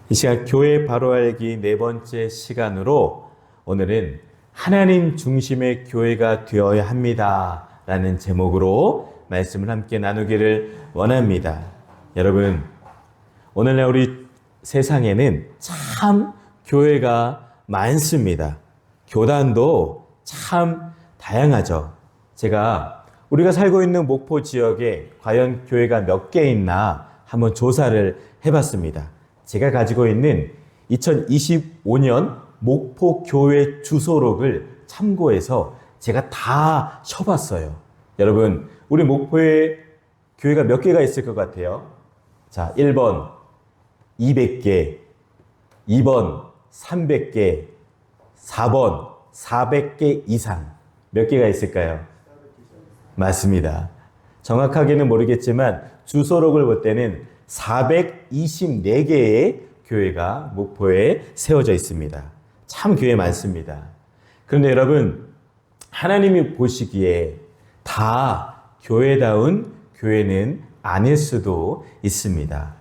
이 시간 교회 바로 알기 네 번째 시간으로 오늘은 하나님 중심의 교회가 되어야 합니다 라는 제목으로 말씀을 함께 나누기를 원합니다. 여러분, 오늘날 우리 세상에는 참 교회가 많습니다. 교단도 참 다양하죠. 우리가 살고 있는 목포 지역에 과연 교회가 몇 개 있나 한번 조사를 해봤습니다. 제가 가지고 있는 2025년 목포 교회 주소록을 참고해서 제가 다 쳐봤어요. 여러분, 우리 목포에 교회가 몇 개가 있을 것 같아요? 자, 1번 200개, 2번 300개, 4번 400개 이상. 몇 개가 있을까요? 맞습니다. 정확하게는 모르겠지만 주소록을 볼 때는 424개의 교회가 목포에 세워져 있습니다. 참 교회 많습니다. 그런데 여러분, 하나님이 보시기에 다 교회다운 교회는 아닐 수도 있습니다.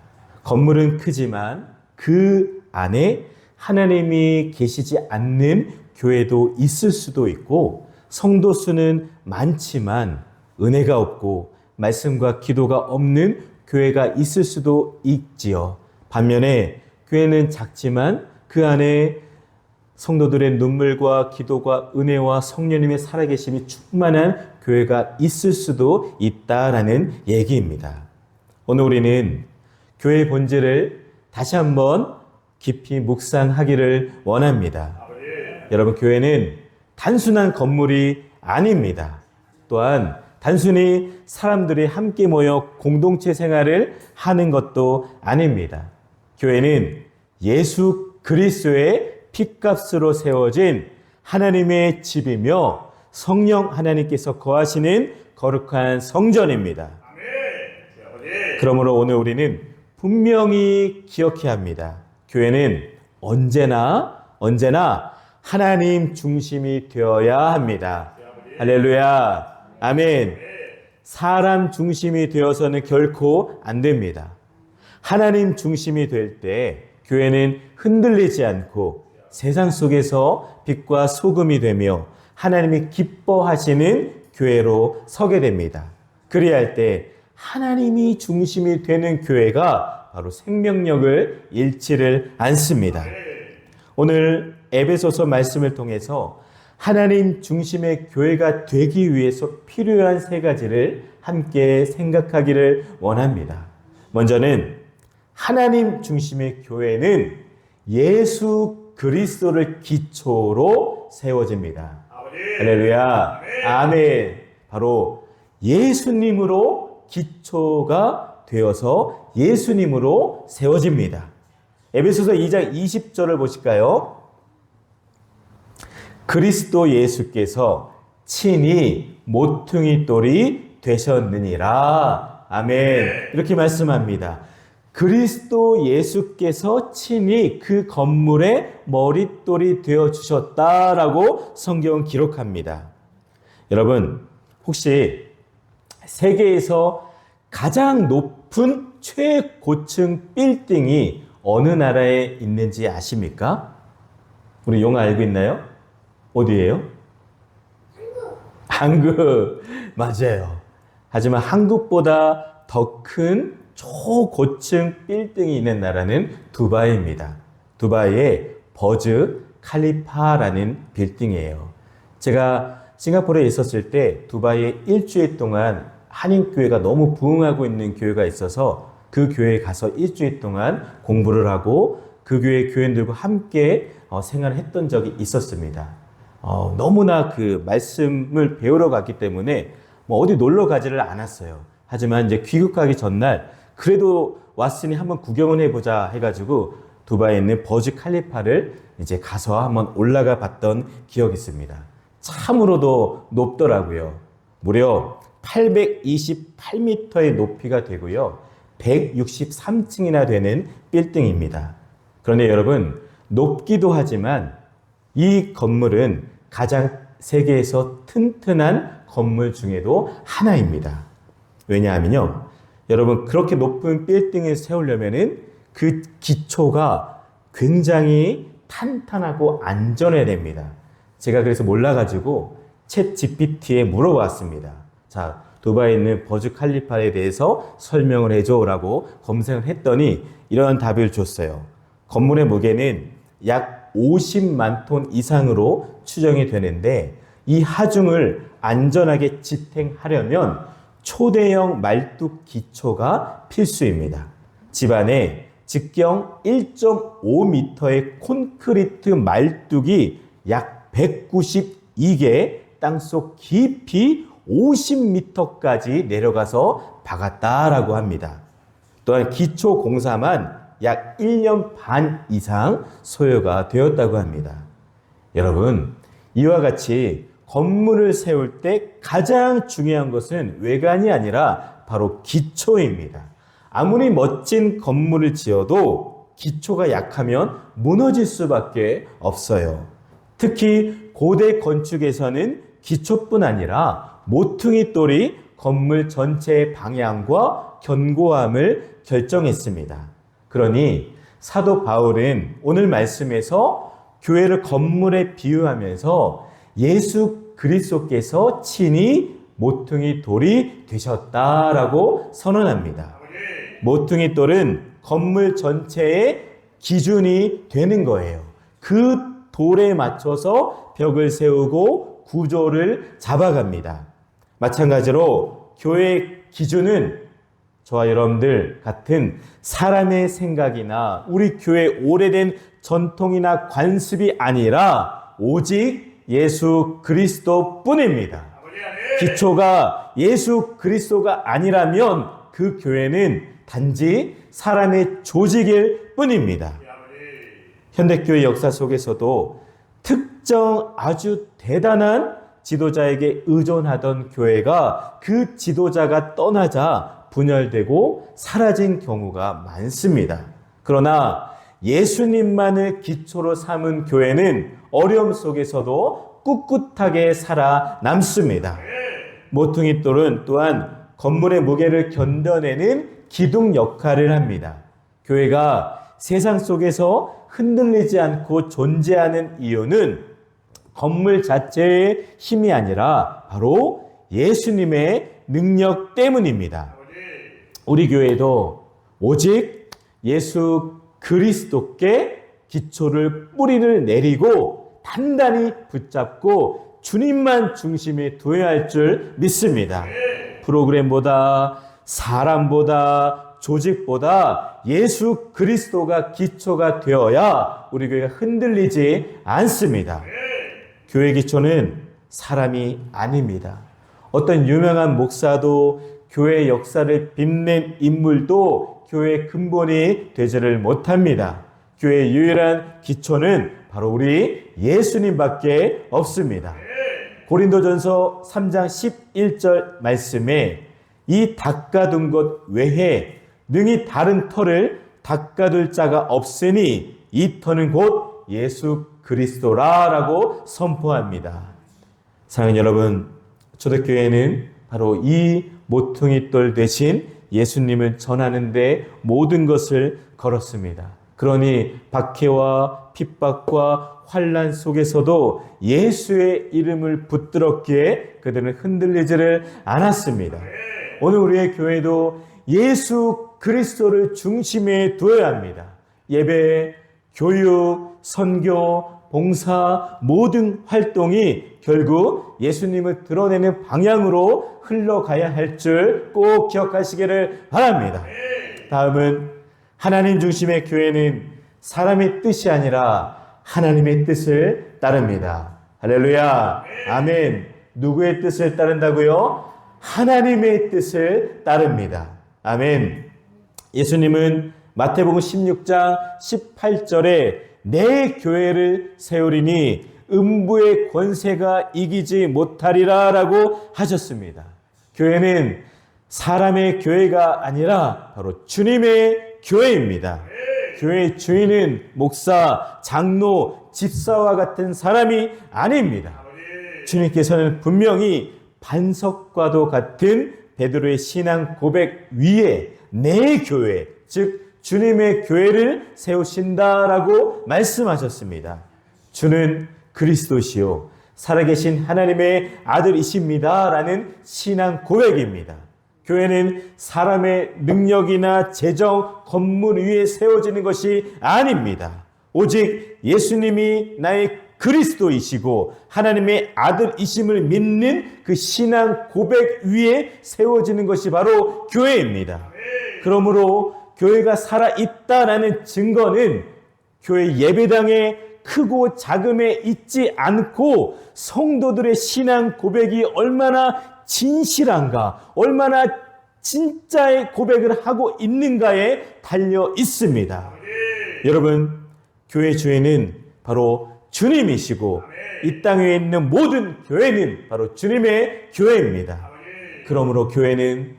건물은 크지만 그 안에 하나님이 계시지 않는 교회도 있을 수도 있고, 성도 수는 많지만 은혜가 없고 말씀과 기도가 없는 교회가 있을 수도 있지요. 반면에 교회는 작지만 그 안에 성도들의 눈물과 기도가 은혜와 성령님의 살아계심이 충만한 교회가 있을 수도 있다라는 얘기입니다. 오늘 우리는 교회의 본질을 다시 한번 깊이 묵상하기를 원합니다. 여러분, 교회는 단순한 건물이 아닙니다. 또한 단순히 사람들이 함께 모여 공동체 생활을 하는 것도 아닙니다. 교회는 예수 그리스도의 피값으로 세워진 하나님의 집이며 성령 하나님께서 거하시는 거룩한 성전입니다. 그러므로 오늘 우리는 분명히 기억해야 합니다. 교회는 언제나 하나님 중심이 되어야 합니다. 할렐루야. 아멘. 사람 중심이 되어서는 결코 안 됩니다. 하나님 중심이 될 때 교회는 흔들리지 않고 세상 속에서 빛과 소금이 되며 하나님이 기뻐하시는 교회로 서게 됩니다. 그래야 할 때 하나님이 중심이 되는 교회가 바로 생명력을 잃지를 않습니다. 오늘 에베소서 말씀을 통해서 하나님 중심의 교회가 되기 위해서 필요한 세 가지를 함께 생각하기를 원합니다. 먼저는 하나님 중심의 교회는 예수 그리스도를 기초로 세워집니다. 할렐루야. 아멘. 바로 예수님으로 기초가 되어서 예수님으로 세워집니다. 에베소서 2장 20절을 보실까요? 그리스도 예수께서 친히 모퉁이 돌이 되셨느니라. 아멘. 이렇게 말씀합니다. 그리스도 예수께서 친히 그 건물의 머릿돌이 되어주셨다라고 성경은 기록합니다. 여러분, 혹시 세계에서 가장 높은 최고층 빌딩이 어느 나라에 있는지 아십니까? 우리 용어 알고 있나요? 어디예요? 한국. 맞아요. 하지만 한국보다 더 큰 초고층 빌딩이 있는 나라는 두바이입니다. 두바이의 버즈 칼리파라는 빌딩이에요. 제가 싱가포르에 있었을 때 두바이에 일주일 동안 한인교회가 너무 부흥하고 있는 교회가 있어서 그 교회에 가서 일주일 동안 공부를 하고 그 교회 교인들과 함께 생활을 했던 적이 있었습니다. 너무나 그 말씀을 배우러 갔기 때문에 어디 놀러 가지를 않았어요. 하지만 이제 귀국하기 전날 그래도 왔으니 한번 구경을 해보자 해가지고 두바이에 있는 버즈 칼리파를 이제 가서 한번 올라가 봤던 기억이 있습니다. 참으로도 높더라고요. 무려 828m의 높이가 되고요. 163층이나 되는 빌딩입니다. 그런데 여러분, 높기도 하지만 이 건물은 가장 세계에서 튼튼한 건물 중에도 하나입니다. 왜냐하면요, 여러분, 그렇게 높은 빌딩을 세우려면은 그 기초가 굉장히 탄탄하고 안전해야 됩니다. 제가 그래서 몰라가지고 챗 GPT에 물어봤습니다. 자, 두바이에 있는 버즈 칼리파에 대해서 설명을 해줘라고 검색을 했더니 이런 답을 줬어요. 건물의 무게는 약 50만 톤 이상으로 추정이 되는데 이 하중을 안전하게 지탱하려면 초대형 말뚝 기초가 필수입니다. 집안에 직경 1.5m의 콘크리트 말뚝이 약 192개, 땅속 깊이 50m까지 내려가서 박았다라고 합니다. 또한 기초 공사만 약 1년 반 이상 소요가 되었다고 합니다. 여러분, 이와 같이 건물을 세울 때 가장 중요한 것은 외관이 아니라 바로 기초입니다. 아무리 멋진 건물을 지어도 기초가 약하면 무너질 수밖에 없어요. 특히 고대 건축에서는 기초뿐 아니라 모퉁이 돌이 건물 전체의 방향과 견고함을 결정했습니다. 그러니 사도 바울은 오늘 말씀에서 교회를 건물에 비유하면서 예수 그리스도께서 친히 모퉁이 돌이 되셨다라고 선언합니다. 모퉁이 돌은 건물 전체의 기준이 되는 거예요. 그 돌에 맞춰서 벽을 세우고 구조를 잡아갑니다. 마찬가지로 교회의 기준은 저와 여러분들 같은 사람의 생각이나 우리 교회의 오래된 전통이나 관습이 아니라 오직 예수 그리스도 뿐입니다. 기초가 예수 그리스도가 아니라면 그 교회는 단지 사람의 조직일 뿐입니다. 현대교회 역사 속에서도 특정 아주 대단한 지도자에게 의존하던 교회가 그 지도자가 떠나자 분열되고 사라진 경우가 많습니다. 그러나 예수님만을 기초로 삼은 교회는 어려움 속에서도 꿋꿋하게 살아남습니다. 모퉁이 돌은 또한 건물의 무게를 견뎌내는 기둥 역할을 합니다. 교회가 세상 속에서 흔들리지 않고 존재하는 이유는 건물 자체의 힘이 아니라 바로 예수님의 능력 때문입니다. 우리 교회도 오직 예수 그리스도께 기초를 뿌리를 내리고 단단히 붙잡고 주님만 중심에 두어야 할 줄 믿습니다. 프로그램보다 사람보다 조직보다 예수 그리스도가 기초가 되어야 우리 교회가 흔들리지 않습니다. 교회 기초는 사람이 아닙니다. 어떤 유명한 목사도 교회 역사를 빛낸 인물도 교회의 근본이 되지를 못합니다. 교회의 유일한 기초는 바로 우리 예수님밖에 없습니다. 고린도전서 3장 11절 말씀에 이 닦아둔 것 외에 능히 다른 터를 닦아둘 자가 없으니 이 터는 곧 예수 그리스도라라고 선포합니다. 사랑하는 여러분, 초대교회는 바로 이 모퉁이 돌 대신 예수님을 전하는 데 모든 것을 걸었습니다. 그러니 박해와 핍박과 환난 속에서도 예수의 이름을 붙들었기에 그들은 흔들리지를 않았습니다. 오늘 우리의 교회도 예수 그리스도를 중심에 두어야 합니다. 예배, 교육, 선교, 봉사 모든 활동이 결국 예수님을 드러내는 방향으로 흘러가야 할 줄 꼭 기억하시기를 바랍니다. 다음은 하나님 중심의 교회는 사람의 뜻이 아니라 하나님의 뜻을 따릅니다. 할렐루야. 아멘. 누구의 뜻을 따른다고요? 하나님의 뜻을 따릅니다. 아멘. 예수님은 마태복음 16장 18절에 내 교회를 세우리니 음부의 권세가 이기지 못하리라 라고 하셨습니다. 교회는 사람의 교회가 아니라 바로 주님의 교회입니다. 교회의 주인은 목사, 장로, 집사와 같은 사람이 아닙니다. 주님께서는 분명히 반석과도 같은 베드로의 신앙 고백 위에 내 교회, 즉 주님의 교회를 세우신다라고 말씀하셨습니다. 주는 그리스도시요 살아계신 하나님의 아들이십니다라는 신앙 고백입니다. 교회는 사람의 능력이나 재정, 건물 위에 세워지는 것이 아닙니다. 오직 예수님이 나의 그리스도이시고 하나님의 아들이심을 믿는 그 신앙 고백 위에 세워지는 것이 바로 교회입니다. 그러므로 교회가 살아있다라는 증거는 교회 예배당에 크고 작음에 있지 않고 성도들의 신앙 고백이 얼마나 진실한가, 얼마나 진짜의 고백을 하고 있는가에 달려 있습니다. 여러분, 교회 주인은 바로 주님이시고 이 땅에 있는 모든 교회는 바로 주님의 교회입니다. 그러므로 교회는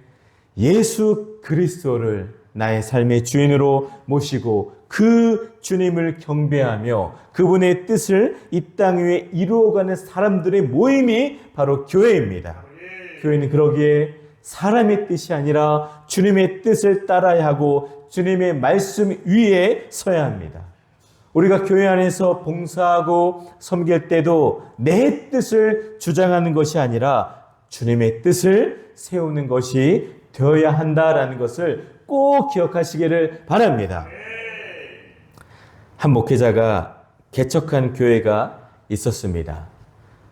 예수 그리스도를 나의 삶의 주인으로 모시고 그 주님을 경배하며 그분의 뜻을 이 땅 위에 이루어가는 사람들의 모임이 바로 교회입니다. 교회는 그러기에 사람의 뜻이 아니라 주님의 뜻을 따라야 하고 주님의 말씀 위에 서야 합니다. 우리가 교회 안에서 봉사하고 섬길 때도 내 뜻을 주장하는 것이 아니라 주님의 뜻을 세우는 것이 되어야 한다라는 것을 꼭 기억하시기를 바랍니다. 한 목회자가 개척한 교회가 있었습니다.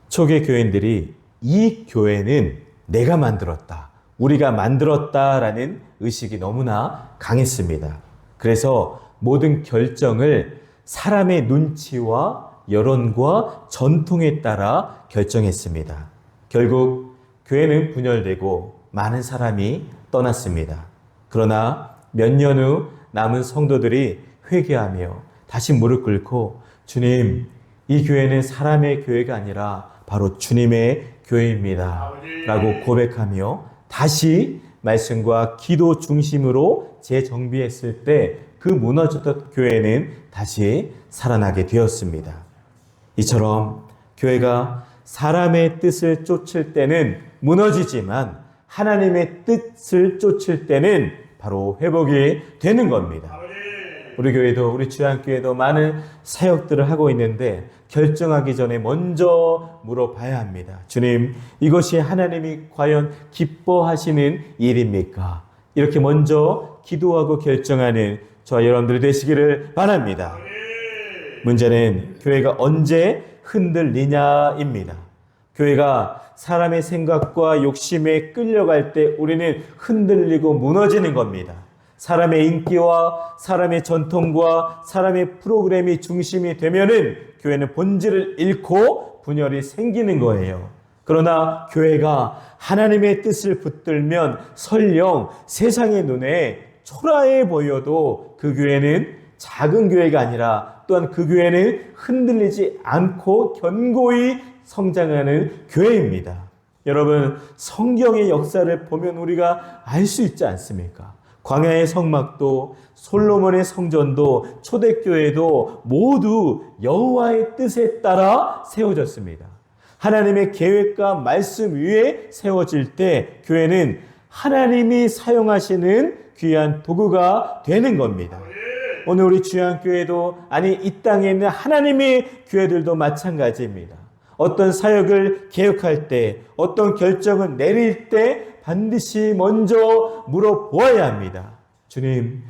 초기 교인들이 이 교회는 내가 만들었다, 우리가 만들었다라는 의식이 너무나 강했습니다. 그래서 모든 결정을 사람의 눈치와 여론과 전통에 따라 결정했습니다. 결국 교회는 분열되고 많은 사람이 떠났습니다. 그러나 몇 년 후 남은 성도들이 회개하며 다시 무릎 꿇고 주님, 이 교회는 사람의 교회가 아니라 바로 주님의 교회입니다 라고 고백하며 다시 말씀과 기도 중심으로 재정비했을 때 그 무너졌던 교회는 다시 살아나게 되었습니다. 이처럼 교회가 사람의 뜻을 쫓을 때는 무너지지만 하나님의 뜻을 쫓을 때는 바로 회복이 되는 겁니다. 우리 교회도, 우리 주안교회도 많은 사역들을 하고 있는데 결정하기 전에 먼저 물어봐야 합니다. 주님, 이것이 하나님이 과연 기뻐하시는 일입니까? 이렇게 먼저 기도하고 결정하는 저와 여러분들이 되시기를 바랍니다. 문제는 교회가 언제 흔들리냐입니다. 교회가 사람의 생각과 욕심에 끌려갈 때 우리는 흔들리고 무너지는 겁니다. 사람의 인기와 사람의 전통과 사람의 프로그램이 중심이 되면은 교회는 본질을 잃고 분열이 생기는 거예요. 그러나 교회가 하나님의 뜻을 붙들면 설령 세상의 눈에 초라해 보여도 그 교회는 작은 교회가 아니라 또한 그 교회는 흔들리지 않고 견고히 성장하는 교회입니다. 여러분, 성경의 역사를 보면 우리가 알 수 있지 않습니까? 광야의 성막도 솔로몬의 성전도 초대교회도 모두 여호와의 뜻에 따라 세워졌습니다. 하나님의 계획과 말씀 위에 세워질 때 교회는 하나님이 사용하시는 귀한 도구가 되는 겁니다. 오늘 우리 주안교회도 아니 이 땅에 있는 하나님의 교회들도 마찬가지입니다. 어떤 사역을 개혁할 때, 어떤 결정을 내릴 때 반드시 먼저 물어보아야 합니다. 주님,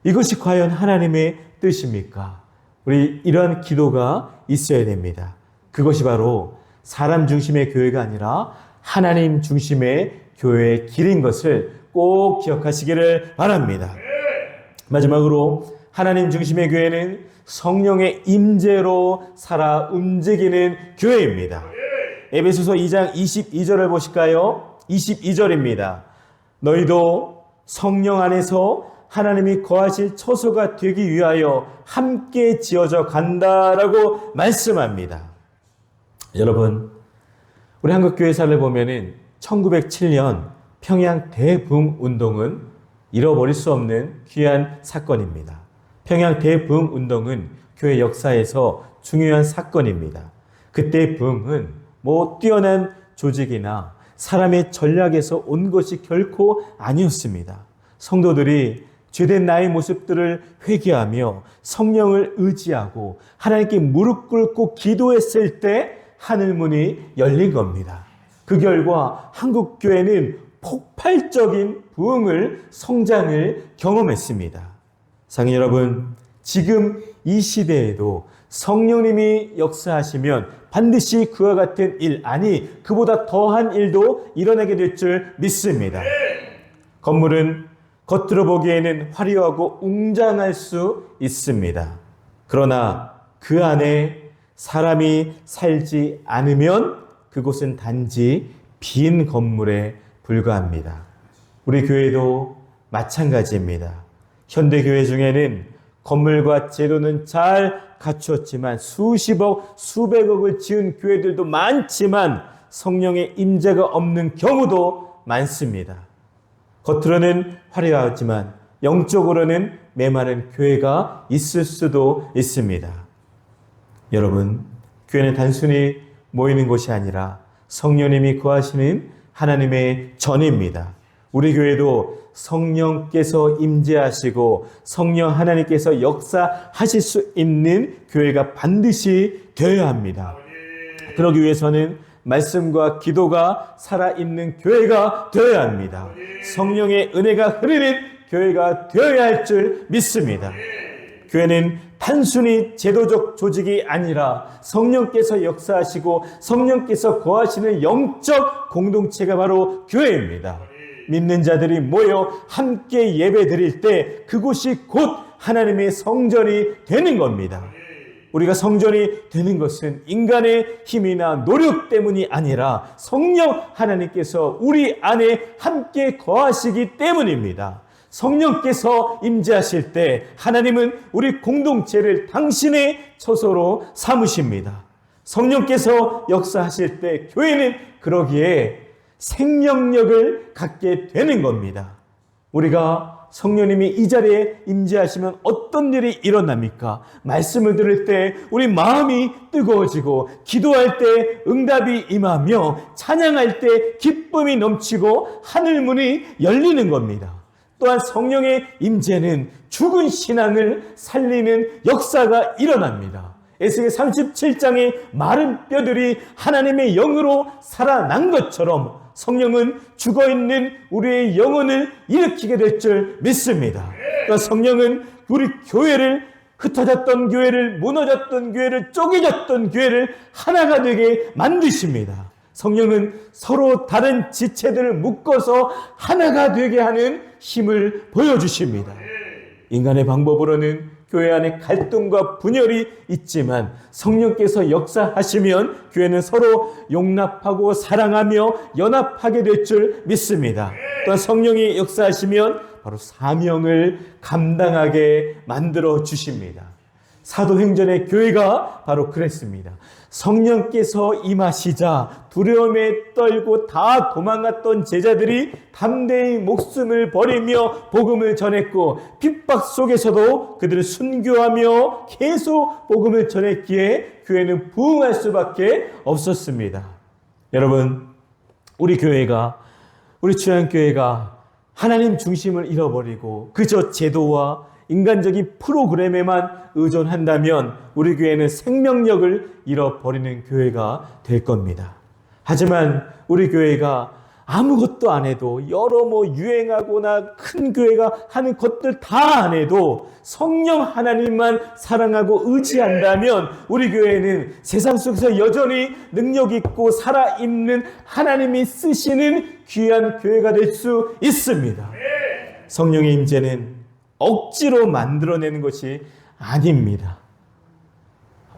이것이 과연 하나님의 뜻입니까? 우리 이러한 기도가 있어야 됩니다. 그것이 바로 사람 중심의 교회가 아니라 하나님 중심의 교회의 길인 것을 꼭 기억하시기를 바랍니다. 마지막으로 하나님 중심의 교회는 성령의 임재로 살아 움직이는 교회입니다. 에베소서 2장 22절을 보실까요? 22절입니다. 너희도 성령 안에서 하나님이 거하실 처소가 되기 위하여 함께 지어져 간다라고 말씀합니다. 여러분, 우리 한국교회사를 보면은 1907년 평양 대부흥 운동은 잃어버릴 수 없는 귀한 사건입니다. 평양 대부흥 운동은 교회 역사에서 중요한 사건입니다. 그때의 부흥은 뛰어난 조직이나 사람의 전략에서 온 것이 결코 아니었습니다. 성도들이 죄된 나의 모습들을 회개하며 성령을 의지하고 하나님께 무릎 꿇고 기도했을 때 하늘문이 열린 겁니다. 그 결과 한국교회는 폭발적인 부흥을, 성장을 경험했습니다. 사랑하는 여러분, 지금 이 시대에도 성령님이 역사하시면 반드시 그와 같은 일, 아니 그보다 더한 일도 일어나게 될 줄 믿습니다. 건물은 겉으로 보기에는 화려하고 웅장할 수 있습니다. 그러나 그 안에 사람이 살지 않으면 그곳은 단지 빈 건물에 불과합니다. 우리 교회도 마찬가지입니다. 현대교회 중에는 건물과 제도는 잘 갖추었지만 수십억, 수백억을 지은 교회들도 많지만 성령의 임재가 없는 경우도 많습니다. 겉으로는 화려하지만 영적으로는 메마른 교회가 있을 수도 있습니다. 여러분, 교회는 단순히 모이는 곳이 아니라 성령님이 거하시는 하나님의 전입니다. 우리 교회도 성령께서 임재하시고 성령 하나님께서 역사하실 수 있는 교회가 반드시 되어야 합니다. 그러기 위해서는 말씀과 기도가 살아있는 교회가 되어야 합니다. 성령의 은혜가 흐르는 교회가 되어야 할 줄 믿습니다. 교회는 단순히 제도적 조직이 아니라 성령께서 역사하시고 성령께서 거하시는 영적 공동체가 바로 교회입니다. 믿는 자들이 모여 함께 예배 드릴 때 그곳이 곧 하나님의 성전이 되는 겁니다. 우리가 성전이 되는 것은 인간의 힘이나 노력 때문이 아니라 성령 하나님께서 우리 안에 함께 거하시기 때문입니다. 성령께서 임재하실 때 하나님은 우리 공동체를 당신의 처소로 삼으십니다. 성령께서 역사하실 때 교회는 그러기에 생명력을 갖게 되는 겁니다. 우리가 성령님이 이 자리에 임재하시면 어떤 일이 일어납니까? 말씀을 들을 때 우리 마음이 뜨거워지고 기도할 때 응답이 임하며 찬양할 때 기쁨이 넘치고 하늘문이 열리는 겁니다. 또한 성령의 임재는 죽은 신앙을 살리는 역사가 일어납니다. 에스겔 37장의 마른 뼈들이 하나님의 영으로 살아난 것처럼 성령은 죽어있는 우리의 영혼을 일으키게 될 줄 믿습니다. 그러니까 성령은 우리 교회를, 흩어졌던 교회를, 무너졌던 교회를, 쪼개졌던 교회를 하나가 되게 만드십니다. 성령은 서로 다른 지체들을 묶어서 하나가 되게 하는 힘을 보여주십니다. 인간의 방법으로는 교회 안에 갈등과 분열이 있지만 성령께서 역사하시면 교회는 서로 용납하고 사랑하며 연합하게 될 줄 믿습니다. 또한 성령이 역사하시면 바로 사명을 감당하게 만들어 주십니다. 사도행전의 교회가 바로 그랬습니다. 성령께서 임하시자 두려움에 떨고 다 도망갔던 제자들이 담대히 목숨을 버리며 복음을 전했고 핍박 속에서도 그들을 순교하며 계속 복음을 전했기에 교회는 부흥할 수밖에 없었습니다. 여러분, 우리 교회가, 우리 주안교회가 하나님 중심을 잃어버리고 그저 제도와 인간적인 프로그램에만 의존한다면 우리 교회는 생명력을 잃어버리는 교회가 될 겁니다. 하지만 우리 교회가 아무것도 안 해도 여러 유행하거나 큰 교회가 하는 것들 다 안 해도 성령 하나님만 사랑하고 의지한다면 우리 교회는 세상 속에서 여전히 능력 있고 살아있는 하나님이 쓰시는 귀한 교회가 될 수 있습니다. 성령의 임재는 억지로 만들어내는 것이 아닙니다.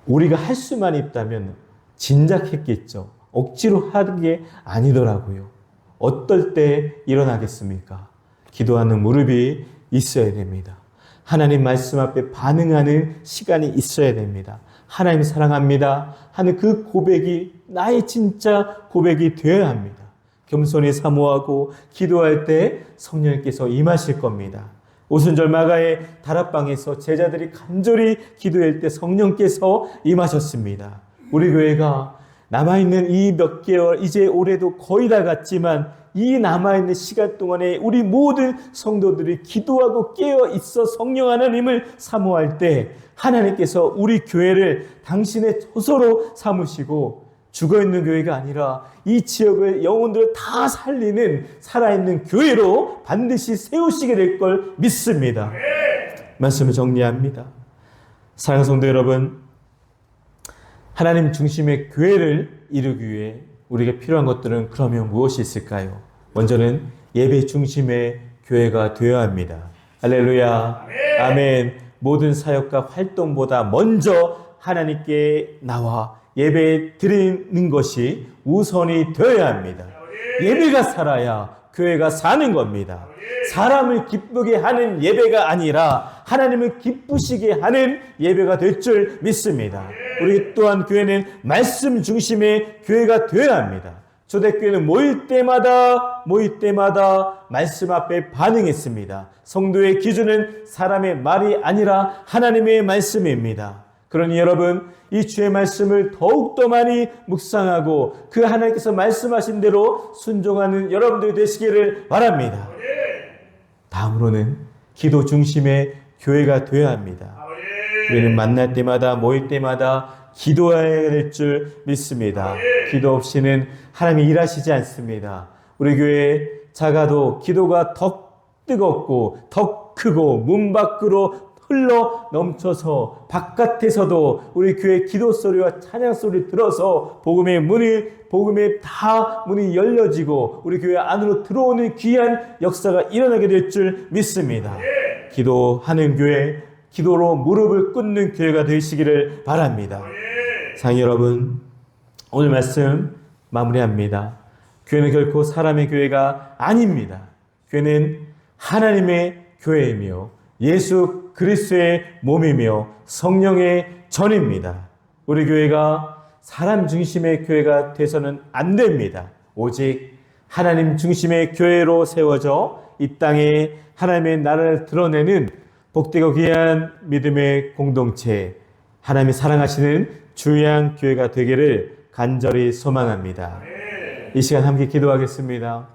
우리가 할 수만 있다면 진작했겠죠. 억지로 하는 게 아니더라고요. 어떨 때 일어나겠습니까? 기도하는 무릎이 있어야 됩니다. 하나님 말씀 앞에 반응하는 시간이 있어야 됩니다. 하나님 사랑합니다 하는 그 고백이 나의 진짜 고백이 되어야 합니다. 겸손히 사모하고 기도할 때 성령께서 임하실 겁니다. 오순절 마가의 다락방에서 제자들이 간절히 기도할 때 성령께서 임하셨습니다. 우리 교회가 남아있는 이 몇 개월, 이제 올해도 거의 다 갔지만 이 남아있는 시간 동안에 우리 모든 성도들이 기도하고 깨어 있어 성령 하나님을 사모할 때 하나님께서 우리 교회를 당신의 처소로 삼으시고 죽어있는 교회가 아니라 이 지역의 영혼들을 다 살리는 살아있는 교회로 반드시 세우시게 될 걸 믿습니다. 말씀을 정리합니다. 사랑하는 성도 여러분, 하나님 중심의 교회를 이루기 위해 우리에게 필요한 것들은 그러면 무엇이 있을까요? 먼저는 예배 중심의 교회가 되어야 합니다. 할렐루야. 아멘. 모든 사역과 활동보다 먼저 하나님께 나와 예배 드리는 것이 우선이 되어야 합니다. 예배가 살아야 교회가 사는 겁니다. 사람을 기쁘게 하는 예배가 아니라 하나님을 기쁘시게 하는 예배가 될 줄 믿습니다. 우리 또한 교회는 말씀 중심의 교회가 되어야 합니다. 초대교회는 모일 때마다 말씀 앞에 반응했습니다. 성도의 기준은 사람의 말이 아니라 하나님의 말씀입니다. 그러니 여러분, 이 주의 말씀을 더욱더 많이 묵상하고 그 하나님께서 말씀하신 대로 순종하는 여러분들이 되시기를 바랍니다. 다음으로는 기도 중심의 교회가 되어야 합니다. 우리는 만날 때마다 모일 때마다 기도해야 될 줄 믿습니다. 기도 없이는 하나님이 일하시지 않습니다. 우리 교회 작아도 기도가 더 뜨겁고 더 크고 문 밖으로 흘러 넘쳐서 바깥에서도 우리 교회 기도 소리와 찬양 소리를 들어서 복음의 문이 열려지고 우리 교회 안으로 들어오는 귀한 역사가 일어나게 될 줄 믿습니다. 기도하는 교회, 기도로 무릎을 꿇는 교회가 되시기를 바랍니다. 사랑하는 여러분, 오늘 말씀 마무리합니다. 교회는 결코 사람의 교회가 아닙니다. 교회는 하나님의 교회이며 예수 그리스도의 몸이며 성령의 전입니다. 우리 교회가 사람 중심의 교회가 돼서는 안 됩니다. 오직 하나님 중심의 교회로 세워져 이 땅에 하나님의 나라를 드러내는 복되고 귀한 믿음의 공동체, 하나님이 사랑하시는 주양 교회가 되기를 간절히 소망합니다. 이 시간 함께 기도하겠습니다.